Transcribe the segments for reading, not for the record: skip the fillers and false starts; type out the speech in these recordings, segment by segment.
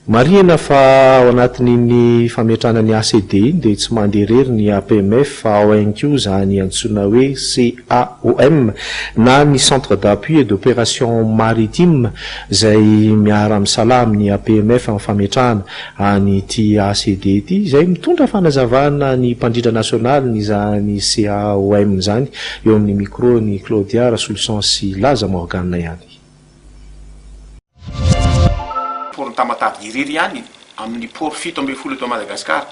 marina fa ao anatin'iny fametrahana ny ACD iny dia tsy mandeha rery ny APMF fa ao ihany koa zany antsoina hoe CAOM na ny centre d'appui et d'opération maritime zay miara misala amin'ny APMF amin'ny fametrahana anyty ACD ity zay mitondra fanazavana ny mpandrindra nasionaly ny zany CAOM zany eo amin'ny micro ny Claudia Rasolution sy Laza Morgane ihany. Port tamatavy irery ihany amin'ny port 7 eto Madagasikara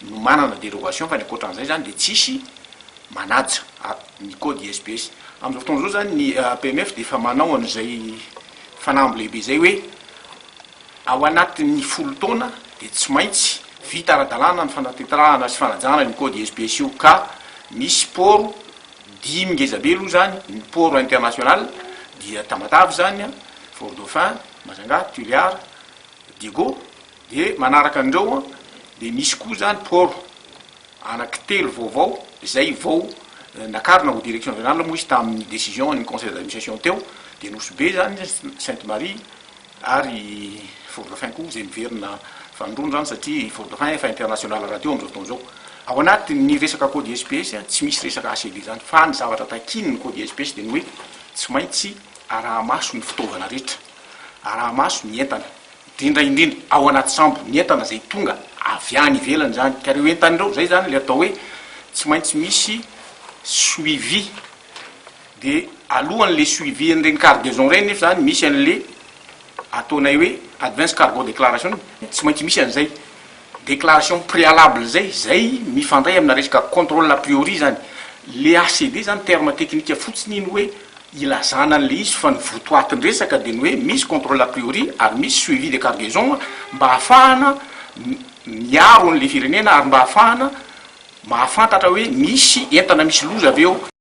no manana dérogation fa ny ankoatran'izay zany dia tsisy manaja ny code ISPS. Amin'izao fotoana izao zany ny APMF dia efa manao an'izay fanamby lehibe zay hoe ao anatin'ny 10 taona dia tsy maintsy vita ara-dalàna ny fanatetrahana sy fanajana ny code ISPS io ka misy port 10 ngezabe aloha zany ny port international dia Tamatavy zany, Fort Dauphin, Majunga, Tuléar, Digo, dia manaraka an'ireo dia misy koa zany port anankitelo vaovao zay vao nakarina ho direction régionale moa izy tamin'ny décision ny conseil d'administration teo dia Nosy-Be zany Sainte-Marie ary Fort Dauphin koa zay miverina fanondrono zany satria Fort Dauphin efa international radio amin'izao fotoana izao. Ao anatin'ny resaka code ISPS tsy misy resaka ACD zany fa ny zavatra takiny ny code ISPS dia ny hoe tsy maintsy araha-maso ny fitaovana rehetra, araha-maso ny entana indrindra ao anaty sambo ny entana zay tonga avy any ivelany zany ka ireo entan'ireo zay zany le atao hoe tsy maintsy misy suivi dia alohan'le suivi an'ireny cargaison reny nefa zany misy an'le ataonay hoe advance cargo déclaration tsy maintsy misy an'izay déclaration préalable zay mifandray amina resaka contrôle a priori zany le ACD zany terme technique fotsiny iny hoe ilazana an'le izy fa ny votoatiny resaka dia ny hoe misy contrôle a priori ary misy suivi de cargaison mba hahafahana miaro an'le firenena ary mba hahafahana mahafantatra hoe misy entana misy loza avy eo